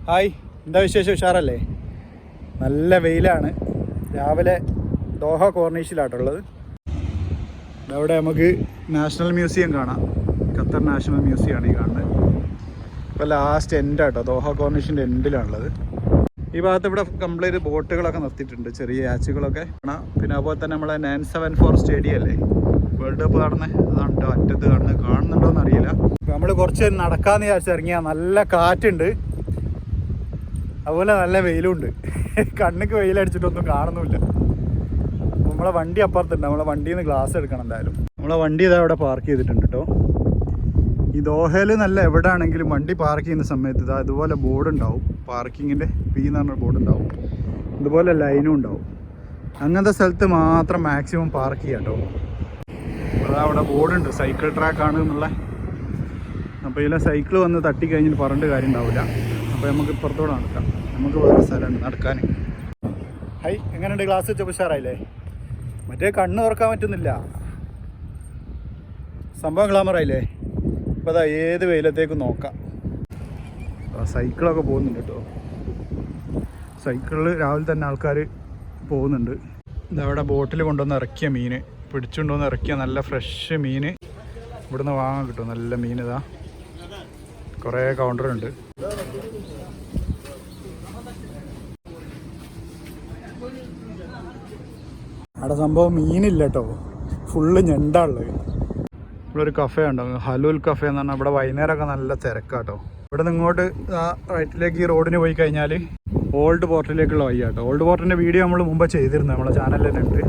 Hi, എന്താ വിശേഷം? ഉഷാറല്ലേ? നല്ല വെയിലാണ്. രാവിലെ ദോഹ കോർണീഷിലാട്ടുള്ളത്. അവിടെ നമുക്ക് നാഷണൽ മ്യൂസിയം കാണാം. ഖത്തർ നാഷണൽ മ്യൂസിയമാണ് ഈ കാണുന്നത്. ഇപ്പോൾ ലാസ്റ്റ് എൻഡാട്ടോ, ദോഹ കോർണീഷിൻ്റെ എൻഡിലാണുള്ളത്. ഈ ഭാഗത്ത് ഇവിടെ കംപ്ലീറ്റ് ബോട്ടുകളൊക്കെ നിർത്തിയിട്ടുണ്ട്, ചെറിയ യാച്ചുകളൊക്കെ കാണാം. പിന്നെ അതുപോലെ തന്നെ നമ്മളെ 974 സ്റ്റേഡിയം അല്ലേ, വേൾഡ് കപ്പ് നടന്നത്, അതാണ് കേട്ടോ അറ്റത്ത് കാണുന്നുണ്ടോ എന്നറിയില്ല. നമ്മൾ കുറച്ച് നടക്കാമെന്ന് വിചാരിച്ചിറങ്ങിയാൽ നല്ല കാറ്റുണ്ട്, അതുപോലെ നല്ല വെയിലുണ്ട്. കണ്ണിക്ക് വെയിലടിച്ചിട്ടൊന്നും കാണുന്നില്ല. നമ്മളെ വണ്ടി അപ്പുറത്തുണ്ട്, നമ്മളെ വണ്ടിയിൽ നിന്ന് ഗ്ലാസ് എടുക്കണം എന്തായാലും. നമ്മളെ വണ്ടി ഇതാ അവിടെ പാർക്ക് ചെയ്തിട്ടുണ്ട് കേട്ടോ. ഈ ദോഹയിൽ നല്ല എവിടെ ആണെങ്കിലും വണ്ടി പാർക്ക് ചെയ്യുന്ന സമയത്ത് ഇതാ ഇതുപോലെ ബോർഡ് ഉണ്ടാവും, പാർക്കിങ്ങിൻ്റെ പി എന്ന് പറഞ്ഞ ബോർഡ് ഉണ്ടാവും, ഇതുപോലെ ലൈനും ഉണ്ടാവും. അങ്ങനത്തെ സ്ഥലത്ത് മാത്രം മാക്സിമം പാർക്ക് ചെയ്യാം കേട്ടോ. അതാ അവിടെ ബോർഡുണ്ട്, സൈക്കിൾ ട്രാക്കാണ് എന്നുള്ള. അപ്പോൾ ഇതിലെ സൈക്കിൾ വന്ന് തട്ടിക്കഴിഞ്ഞിട്ട് പറഞ്ഞിട്ട് കാര്യം ഉണ്ടാവില്ല. അപ്പോൾ നമുക്ക് ഇപ്പുറത്തോടെ നടക്കാം, നമുക്ക് വേറെ സ്ഥലമുണ്ട് നടക്കാൻ. ഹൈ, എങ്ങനെയുണ്ട്? ഗ്ലാസ് വെച്ച ഉഷാറായില്ലേ? മറ്റേ കണ്ണ് തുറക്കാൻ പറ്റുന്നില്ല, സംഭവം ഗ്ലാമറായില്ലേ? ഇപ്പോൾ അതാ ഏത് വെയിലത്തേക്കും നോക്കാം. സൈക്കിളൊക്കെ പോകുന്നുണ്ട് കേട്ടോ. സൈക്കിളിൽ രാവിലെ തന്നെ ആൾക്കാർ പോകുന്നുണ്ട്. ഇതവിടെ ബോട്ടിൽ കൊണ്ടുവന്ന് ഇറക്കിയ മീൻ, പിടിച്ചുകൊണ്ടുവന്ന് ഇറക്കിയ നല്ല ഫ്രഷ് മീൻ ഇവിടുന്ന് വാങ്ങാൻ കിട്ടും. നല്ല മീൻ ഇതാ, കുറേ കൗണ്ടറുണ്ട്. അവിടെ സംഭവം മീനില്ല കേട്ടോ, ഫുള്ള് ഞണ്ടാളുള്ളത്. ഇവിടെ ഒരു കഫേ ഉണ്ടാവും, ഹലൂൽ കഫേ എന്ന് പറഞ്ഞാൽ. ഇവിടെ വൈകുന്നേരമൊക്കെ നല്ല തിരക്കാട്ടോ. ഇവിടെ നിന്ന് ഇങ്ങോട്ട് ആ റൈറ്റിലേക്ക് ഈ റോഡിന് പോയി കഴിഞ്ഞാൽ ഓൾഡ് പോർട്ടിലേക്കുള്ള വഴി കേട്ടോ. ഓൾഡ് പോർട്ടിൻ്റെ വീഡിയോ നമ്മൾ മുമ്പ് ചെയ്തിരുന്നു, നമ്മളെ ചാനലിൽ തന്നെ ഉണ്ട്.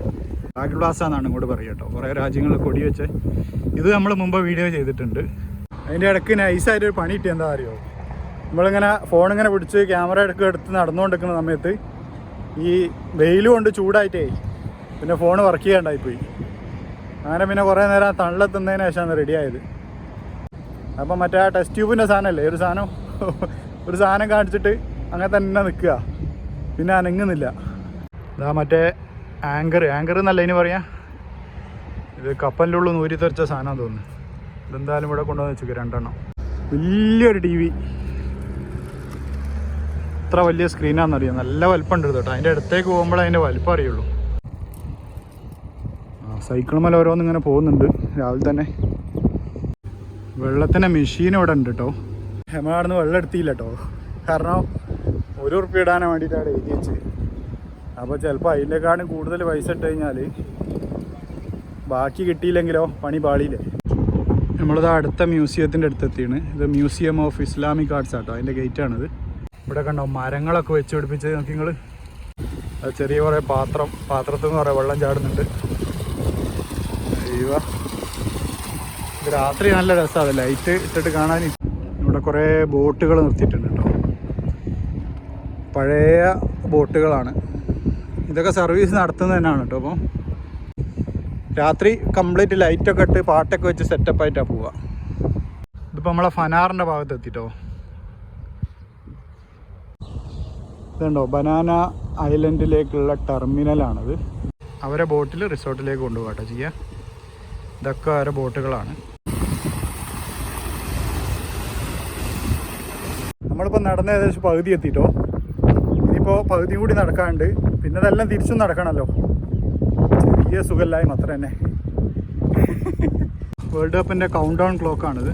ഫ്ലാഗ് പ്ലാസ എന്നാണ് ഇങ്ങോട്ട് പറയുക കേട്ടോ, കുറേ രാജ്യങ്ങൾ കൊടി വെച്ച്. ഇത് നമ്മൾ മുമ്പ് വീഡിയോ ചെയ്തിട്ടുണ്ട്. അതിൻ്റെ ഇടയ്ക്ക് നൈസായിട്ടൊരു പണി കിട്ടി. എന്താ അറിയോ, നമ്മളിങ്ങനെ ഫോണിങ്ങനെ പിടിച്ച് ക്യാമറ എടുത്ത് നടന്നുകൊണ്ടിരിക്കുന്ന സമയത്ത് ഈ വെയിലും കൊണ്ട് ചൂടായിട്ടേ പിന്നെ ഫോൺ വർക്ക് ചെയ്യാണ്ടായിപ്പോയി. അങ്ങനെ പിന്നെ കുറേ നേരം തണലെത്തുന്നതിന് ശേഷമാണ് റെഡി ആയത്. അപ്പം മറ്റേ ആ ടെസ്റ്റ് ട്യൂബിൻ്റെ സാധനമല്ലേ, ഒരു സാധനം കാണിച്ചിട്ട് അങ്ങനെ തന്നെ നിൽക്കുക, പിന്നെ അനങ്ങുന്നില്ല. ഇതാ മറ്റേ ആങ്കർ എന്നല്ല ഇനി പറയാം. ഇത് കപ്പലിൻ്റെ ഉള്ളിൽ നൂരി തെറിച്ച സാധനം തോന്നുന്നു. ഇതെന്തായാലും ഇവിടെ കൊണ്ടുവന്ന് വെച്ചു 2 എണ്ണം. വലിയൊരു TV, ഇത്ര വലിയ സ്ക്രീനാണെന്നറിയാം. നല്ല വലിപ്പമുണ്ട് കേട്ടോ. അതിൻ്റെ അടുത്തേക്ക് പോകുമ്പോഴേ അതിൻ്റെ വലിപ്പം അറിയുള്ളൂ. സൈക്കിൾ മേലെ ഓരോന്ന് ഇങ്ങനെ പോകുന്നുണ്ട് രാവിലെ തന്നെ. വെള്ളത്തിൻ്റെ മെഷീൻ ഇവിടെ ഉണ്ട് കേട്ടോ. നമ്മളവിടെ നിന്ന് വെള്ളം എടുത്തില്ല കേട്ടോ, കാരണം 1 ഉറുപ്പിക ഇടാൻ വേണ്ടിയിട്ടാണ് എഴുതി വെച്ച്. അപ്പോൾ ചിലപ്പോൾ അതിൻ്റെക്കാളും കൂടുതൽ പൈസ ഇട്ട് കഴിഞ്ഞാൽ ബാക്കി കിട്ടിയില്ലെങ്കിലോ പണി പാളിയില്ലേ. നമ്മളിത് അടുത്ത മ്യൂസിയത്തിൻ്റെ അടുത്തെത്തിയാണ്. ഇത് മ്യൂസിയം ഓഫ് ഇസ്ലാമിക് ആർട്സ് ആട്ടോ, അതിൻ്റെ ഗേറ്റാണിത്. ഇവിടെ കണ്ടോ മരങ്ങളൊക്കെ വെച്ച് പിടിപ്പിച്ച് നോക്കി നിങ്ങൾ. അത് ചെറിയ കുറേ പാത്രത്തിൽ നിന്ന് കുറേ വെള്ളം ചാടുന്നുണ്ട്. ഇത് രാത്രി നല്ല രസമാണ്, ലൈറ്റ് ഇട്ടിട്ട് കാണാൻ. ഇവിടെ കുറേ ബോട്ടുകൾ നിർത്തിയിട്ടുണ്ട് കേട്ടോ, പഴയ ബോട്ടുകളാണ്. ഇതൊക്കെ സർവീസ് നടത്തുന്നത് തന്നെയാണ് കേട്ടോ. അപ്പം രാത്രി കംപ്ലീറ്റ് ലൈറ്റൊക്കെ ഇട്ട് പാട്ടൊക്കെ വെച്ച് സെറ്റപ്പായിട്ടാണ് പോവുക. ഇതിപ്പോൾ നമ്മളെ ഫനാറിൻ്റെ ഭാഗത്ത് എത്തിട്ടോ. ഇതുണ്ടോ, ബനാന ഐലൻഡിലേക്കുള്ള ടെർമിനലാണിത്. അവരെ ബോട്ടിൽ റിസോർട്ടിലേക്ക് കൊണ്ടുപോകട്ടോ ചെയ്യുക. ഇതൊക്കെ അവരെ ബോട്ടുകളാണ്. നമ്മളിപ്പോൾ നടന്ന ഏകദേശം പകുതി എത്തിയിട്ടോ. ഇനിയിപ്പോൾ പകുതിയും കൂടി നടക്കാനുണ്ട്, പിന്നെ ഇതെല്ലാം തിരിച്ചും നടക്കണമല്ലോ. ചെറിയ സുഖമില്ലായ്മ അത്ര തന്നെ. വേൾഡ് കപ്പിൻ്റെ കൗണ്ട് ഡൗൺ ക്ലോക്കാണിത്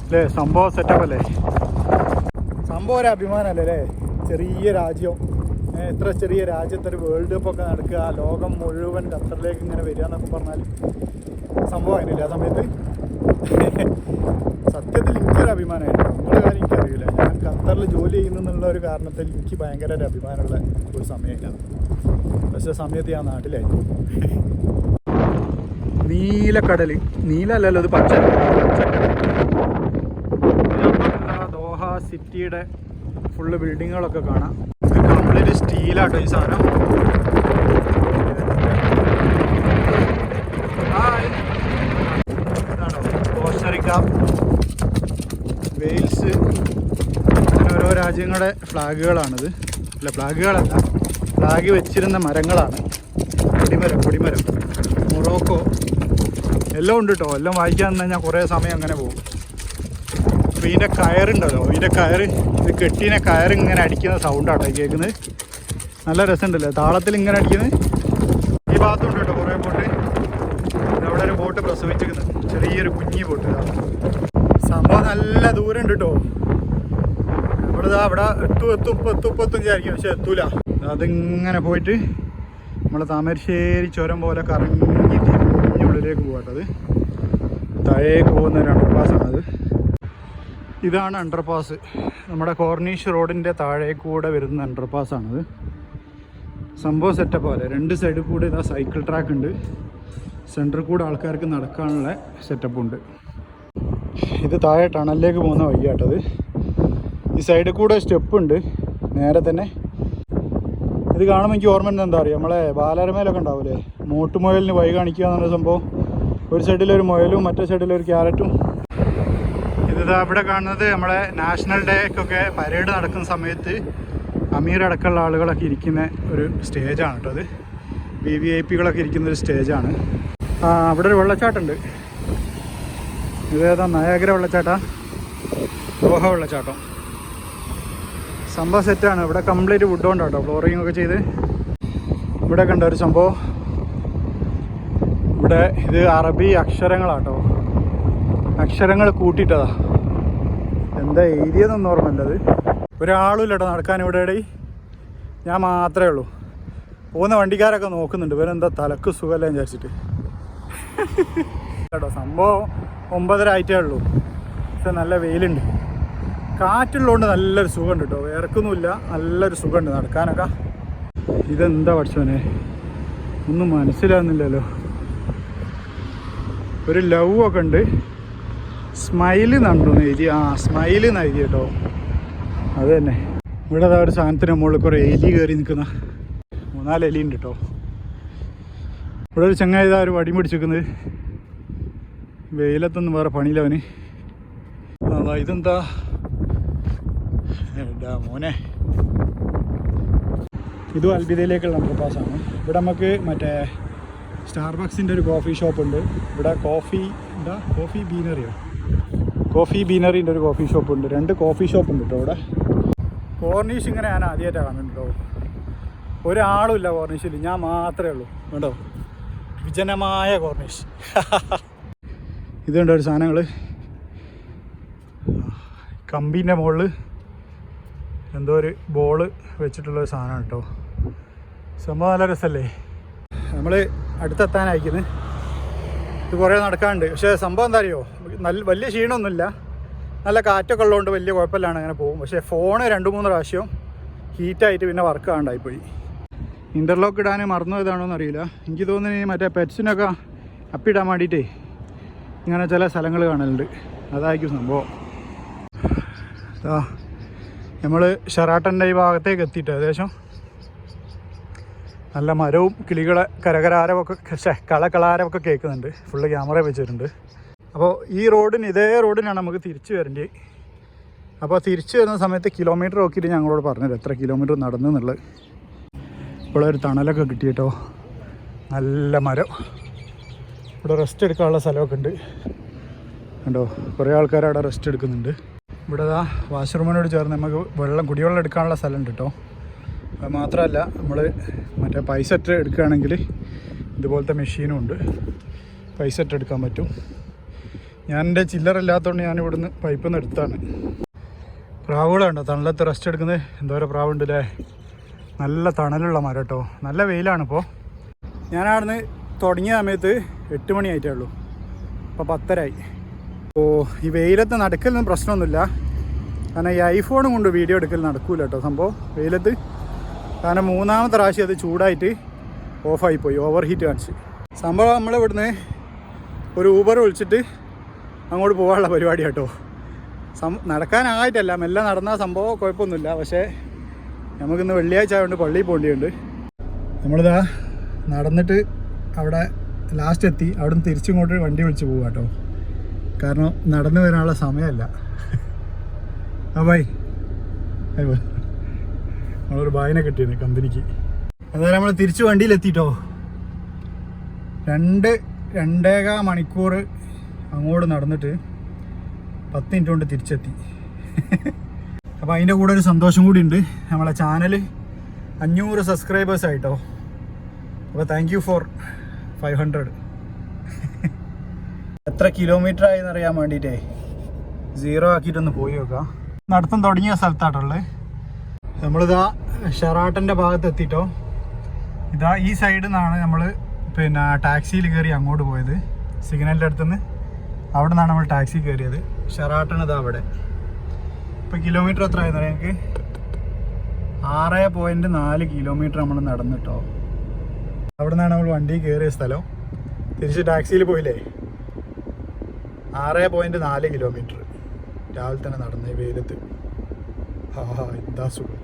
അല്ലേ. സംഭവം സെറ്റപ്പ് അല്ലേ, സംഭവം ഒരു അഭിമാനമല്ലേ അല്ലേ. ചെറിയ രാജ്യം, എത്ര ചെറിയ രാജ്യത്തൊരു വേൾഡ് കപ്പൊക്കെ നടക്കുക, ലോകം മുഴുവൻ ഖത്തറിലേക്ക് ഇങ്ങനെ വരിക എന്നൊക്കെ പറഞ്ഞാൽ സംഭവം അതിനില്ല ആ സമയത്ത്. സത്യത്തിൽ എനിക്കൊരു അഭിമാനമായിരുന്നു. നിങ്ങളുടെ കാര്യം എനിക്കറിയില്ല, ഞാൻ ഖത്തറിൽ ജോലി ചെയ്യുന്നുള്ള ഒരു കാരണത്തിൽ എനിക്ക് ഭയങ്കര ഒരു അഭിമാനമുള്ള ഒരു സമയമില്ല. പക്ഷേ സമയത്ത് ഞാൻ നാട്ടിലായിരുന്നു. നീലക്കടൽ, നീലല്ലല്ലോ ഇത് പച്ചക്കടൽ. ദോഹ സിറ്റിയുടെ ഫുള്ള് ബിൽഡിങ്ങുകളൊക്കെ കാണാം. കംപ്ലീറ്റ് സ്റ്റീലാട്ടോ ഈ സാധനം. ഇതാണോ കോസ്റ്ററിക്ക, വെയിൽസ്, അങ്ങനെ ഓരോ രാജ്യങ്ങളുടെ ഫ്ലാഗുകളാണിത്. അല്ല ഫ്ലാഗുകളല്ല, ഫ്ലാഗ് വെച്ചിരുന്ന മരങ്ങളാണ്. കൊടിമരം. മൊറോക്കോ എല്ലാം ഉണ്ട് കേട്ടോ. എല്ലാം വായിക്കാൻ തന്നെ ഞാൻ കുറേ സമയം അങ്ങനെ പോകും. അപ്പോൾ ഇതിൻ്റെ കയറുണ്ടല്ലോ, ഇതിൻ്റെ കയറ്, ഇത് കെട്ടീനെ കയറിങ്ങനെ അടിക്കുന്ന സൗണ്ടാട്ടോ കേൾക്കുന്നത്. നല്ല രസമുണ്ടല്ലോ താളത്തിൽ ഇങ്ങനെ അടിക്കുന്നത്. ഈ ഭാഗത്തുണ്ട് കേട്ടോ കുറേ ബോട്ട്. അവിടെ ഒരു ബോട്ട് പ്രസവിച്ചിരിക്കുന്നത്, ചെറിയൊരു കുഞ്ഞി ബോട്ട്. സംഭവം നല്ല ദൂരം ഉണ്ട് കേട്ടോ. നമ്മളിതാ അവിടെ എത്തും വിചാരിക്കും, പക്ഷെ എത്തൂല. അതിങ്ങനെ പോയിട്ട് നമ്മളെ താമരശ്ശേരി ചുരം പോലെ കറങ്ങി തിരിഞ്ഞ് ഉള്ളിലേക്ക് പോകട്ടത്. താഴേക്ക് പോകുന്ന ഒരു അണ്ടർപാസ്സാണത്. ഇതാണ് അണ്ടർപാസ്, നമ്മുടെ കോർണീഷ് റോഡിൻ്റെ താഴേക്ക് കൂടെ വരുന്ന അണ്ടർപാസ്സാണത്. സംഭവം സെറ്റപ്പ് പോലെ 2 സൈഡിൽ കൂടെ ഇതാ സൈക്കിൾ ട്രാക്ക് ഉണ്ട്. സെൻറ്ററിൽ കൂടെ ആൾക്കാർക്ക് നടക്കാനുള്ള സെറ്റപ്പ് ഉണ്ട്. ഇത് താഴെ ടണലിലേക്ക് പോകുന്ന വഴിയാട്ടത്. ഈ സൈഡിൽ കൂടെ സ്റ്റെപ്പ് ഉണ്ട് നേരെ തന്നെ. ഇത് കാണുമ്പോൾ എനിക്ക് ഓർമ്മ എന്താ പറയുക, നമ്മളെ ബാലരമേലൊക്കെ ഉണ്ടാവില്ലേ, മോട്ടുമുയലിന് വഴി കാണിക്കുക എന്നുള്ള സംഭവം. ഒരു സൈഡിലൊരു മുയലും മറ്റേ സൈഡിലൊരു ക്യാരറ്റും. ഇതാ ഇവിടെ കാണുന്നത് നമ്മളെ നാഷണൽ ഡേക്കൊക്കെ പരേഡ് നടക്കുന്ന സമയത്ത് അമീർ അടക്കമുള്ള ആളുകളൊക്കെ ഇരിക്കുന്ന ഒരു സ്റ്റേജാണ് കേട്ടോ. അത് VVIPകളൊക്കെ ഇരിക്കുന്ന ഒരു സ്റ്റേജാണ്. അവിടെ ഒരു വെള്ളച്ചാട്ടമുണ്ട്. ഇതേതാ നയാഗ്ര വെള്ളച്ചാട്ടം, ദോഹ വെള്ളച്ചാട്ടം. സംഭവം സെറ്റാണ്. ഇവിടെ കംപ്ലീറ്റ് വുഡ് കൊണ്ടാണ് കേട്ടോ ഫ്ലോറിങ് ഒക്കെ ചെയ്ത്. ഇവിടെ കണ്ട ഒരു സംഭവം, ഇവിടെ ഇത് അറബി അക്ഷരങ്ങളാട്ടോ, അക്ഷരങ്ങൾ കൂട്ടിയിട്ടതാ. എന്താ ഏരിയതൊന്നും ഓർമ്മയില്ലത്. ഒരാളും ഇല്ലട്ടോ നടക്കാൻ ഇവിടെ. ഞാൻ മാത്രമേ ഉള്ളൂ. പോകുന്ന വണ്ടിക്കാരൊക്കെ നോക്കുന്നുണ്ട്, ഇവരെന്താ തലക്ക് സുഖമല്ല വിചാരിച്ചിട്ട് കേട്ടോ. സംഭവം 9:30 ആയിട്ടേ ഉള്ളൂ, പക്ഷെ നല്ല വെയിലുണ്ട്. കാറ്റുള്ളതുകൊണ്ട് നല്ലൊരു സുഖമുണ്ട് കേട്ടോ, വേർക്കൊന്നുമില്ല, നല്ലൊരു സുഖമുണ്ട് നടക്കാനൊക്കെ. ഇതെന്താ പഠിച്ചോനെ ഒന്നും മനസ്സിലാകുന്നില്ലല്ലോ. ഒരു ലവ് ഒക്കെ ഉണ്ട്, സ്മൈല് നണ്ടെന്ന് എഴുതി. സ്മൈല് എന്ന് എഴുതി കേട്ടോ, അത് തന്നെ. ഇവിടെ ഒരു സാധനത്തിന് മുകളിൽ കുറേ എലി കയറി നിൽക്കുന്ന 3-4 എലി ഉണ്ട് കേട്ടോ. ഇവിടെ ഒരു ചങ്ങായി ഒരു വടി പിടിച്ചിരിക്കുന്നത്. വെയിലത്തൊന്നും വേറെ പണിയില്ലവന്. ഇതെന്താ മോനെ, ഇതും അൽബിദയിലേക്കുള്ള അണ്ടർപാസ്സാണ്. ഇവിടെ നമുക്ക് മറ്റേ സ്റ്റാർബക്സിൻ്റെ ഒരു കോഫി ഷോപ്പുണ്ട്. ഇവിടെ കോഫി ബീനറിൻ്റെ ഒരു കോഫി ഷോപ്പുണ്ട്. 2 കോഫി ഷോപ്പുണ്ട് കേട്ടോ ഇവിടെ. കോർണീഷ് ഇങ്ങനെ ഞാൻ ആദ്യമായിട്ടാണ് കാണുന്നുണ്ടോ. ഒരാളും ഇല്ല കോർണീഷിൽ, ഞാൻ മാത്രമേ ഉള്ളൂ കേട്ടോ. വിജനമായ കോർണീഷ്. ഇതുണ്ട് ഒരു സാധനങ്ങൾ കമ്പീൻ്റെ മുകളിൽ എന്തോ ഒരു ബോള് വെച്ചിട്ടുള്ളൊരു സാധനമാണ് കേട്ടോ. സംഭവം നല്ല രസമല്ലേ. നമ്മൾ അടുത്തെത്താനായിരിക്കുന്നത്. ഇത് കുറേ നടക്കാനുണ്ട്, പക്ഷേ സംഭവം എന്താ അറിയോ, വലിയ ക്ഷീണമൊന്നുമില്ല, നല്ല കാറ്റൊക്കെ ഉള്ളതുകൊണ്ട് വലിയ കുഴപ്പമില്ലാണ് അങ്ങനെ പോകും. പക്ഷേ ഫോണ് 2-3 പ്രാവശ്യം ഹീറ്റായിട്ട് പിന്നെ വർക്ക് ആണ്ടായിപ്പോയി. ഇൻ്റർലോക്ക് ഇടാൻ മറന്നു പോയതാണോന്ന് അറിയില്ല. എനിക്ക് തോന്നുന്നു മറ്റേ പെറ്റ്സിനൊക്കെ അപ്പിടാൻ വേണ്ടിയിട്ടേ ഇങ്ങനെ ചില സ്ഥലങ്ങൾ കാണലുണ്ട്, അതായിരിക്കും സംഭവം. നമ്മൾ ഷെറാട്ടൻ്റെ ഈ ഭാഗത്തേക്ക് എത്തിയിട്ട് ഏകദേശം നല്ല മരവും കിളികളെ കരകരാരവൊക്കെ കളകളാരവൊക്കെ കേൾക്കുന്നുണ്ട്. ഫുള്ള് ക്യാമറ വെച്ചിട്ടുണ്ട്. അപ്പോൾ ഈ റോഡിന് ഇതേ റോഡിനാണ് നമുക്ക് തിരിച്ചു വരേണ്ടത്. അപ്പോൾ തിരിച്ചു വരുന്ന സമയത്ത് കിലോമീറ്റർ നോക്കിയിട്ട് ഞങ്ങളോട് പറഞ്ഞത് എത്ര കിലോമീറ്റർ നടന്നു എന്നുള്ളത്. ഇപ്പോൾ ഒരു തണലൊക്കെ കിട്ടിയിട്ടോ, നല്ല മരം. ഇവിടെ റെസ്റ്റ് എടുക്കാനുള്ള സ്ഥലമൊക്കെ ഉണ്ട് കണ്ടോ. കുറേ ആൾക്കാർ അവിടെ റെസ്റ്റ് എടുക്കുന്നുണ്ട്. ഇവിടെ വാഷ്റൂമിനോട് ചേർന്ന് നമുക്ക് കുടിവെള്ളം എടുക്കാനുള്ള സ്ഥലമുണ്ട് കേട്ടോ. അത് മാത്രമല്ല നമ്മൾ മറ്റേ പൈസ ഇട്ട് എടുക്കുകയാണെങ്കിൽ ഇതുപോലത്തെ മെഷീനും ഉണ്ട്, പൈസ ഇട്ട് എടുക്കാൻ പറ്റും. ഞാൻ എൻ്റെ ചില്ലറില്ലാത്തതുകൊണ്ട് ഞാൻ ഇവിടുന്ന് പൈപ്പിൽ നിന്ന് എടുത്താണ്. പ്രാവുകളുണ്ടോ തണലത്ത് റെസ്റ്റ് എടുക്കുന്നത്, എന്തോരം പ്രാവുണ്ട് അല്ലേ. നല്ല തണലുള്ള മരം കേട്ടോ, നല്ല വെയിലാണിപ്പോൾ. ഞാനവിടുന്ന് തുടങ്ങിയ സമയത്ത് 8 മണി ആയിട്ടേ ഉള്ളൂ, ഇപ്പോൾ 10:30 ആയി. അപ്പോൾ ഈ വെയിലത്ത് നടക്കലൊന്നും പ്രശ്നമൊന്നുമില്ല, കാരണം ഈ ഐഫോണും കൊണ്ട് വീഡിയോ എടുക്കൽ നടക്കൂല കേട്ടോ സംഭവം വെയിലത്ത്. കാരണം 3ാമത്തെ പ്രാവശ്യം അത് ചൂടായിട്ട് ഓഫായിപ്പോയി, ഓവർ ഹീറ്റ് കാണിച്ച്. സംഭവം നമ്മളിവിടുന്ന് ഒരു ഊബർ വിളിച്ചിട്ട് അങ്ങോട്ട് പോകാനുള്ള പരിപാടി കേട്ടോ. നടക്കാനായിട്ടല്ല, മെല്ലെ നടന്നാൽ സംഭവം കുഴപ്പമൊന്നുമില്ല. പക്ഷേ നമുക്കിന്ന് വെള്ളിയാഴ്ച ആയതുകൊണ്ട് പള്ളിയിൽ പോകേണ്ടിയുണ്ട്. നമ്മളിതാ നടന്നിട്ട് അവിടെ ലാസ്റ്റ് എത്തി. അവിടെ നിന്ന് തിരിച്ചിങ്ങോട്ട് വണ്ടി വിളിച്ച് പോകാം കേട്ടോ, കാരണം നടന്നു വരാനുള്ള സമയമല്ല. ബൈ നമ്മളൊരു ബായിനെ കിട്ടിയത് കമ്പനിക്ക്. അതായത് നമ്മൾ തിരിച്ച് വണ്ടിയിലെത്തിട്ടോ. 2-2.25 മണിക്കൂർ അങ്ങോട്ട് നടന്നിട്ട് 10 മിനിറ്റ് കൊണ്ട് തിരിച്ചെത്തി. അപ്പോൾ അതിൻ്റെ കൂടെ ഒരു സന്തോഷം കൂടി ഉണ്ട്. നമ്മളെ ചാനൽ 500 സബ്സ്ക്രൈബേഴ്സ് ആയിട്ടോ. അപ്പോൾ താങ്ക് യു ഫോർ 500. എത്ര കിലോമീറ്റർ ആയി എന്നറിയാൻ വേണ്ടിയിട്ടേ 0 ആക്കിയിട്ടൊന്ന് പോയി നോക്കാം. നടത്തം തുടങ്ങിയ സ്ഥലത്താട്ടുള്ളത്. നമ്മളിതാ ഷെറാട്ടൻ്റെ ഭാഗത്ത് എത്തിയിട്ടോ. ഇതാ ഈ സൈഡിൽ നിന്നാണ് നമ്മൾ പിന്നെ ടാക്സിയിൽ കയറി അങ്ങോട്ട് പോയത്. സിഗ്നലിൻ്റെ അടുത്തുനിന്ന് അവിടെ നിന്നാണ് നമ്മൾ ടാക്സി കയറിയത്. ഷെറാട്ടൺ ഇതാ അവിടെ. ഇപ്പോൾ കിലോമീറ്റർ എത്ര ആയെന്ന് പറയാം എനിക്ക് 6.4 കിലോമീറ്റർ നമ്മൾ നടന്നിട്ടോ. അവിടെ നിന്നാണ് നമ്മൾ വണ്ടി കയറിയ സ്ഥലം. തിരിച്ച് ടാക്സിയിൽ പോയില്ലേ 6.4 കിലോമീറ്റർ രാവിലെ തന്നെ നടന്നേ വെയിലത്ത്. എന്താ സുഖം.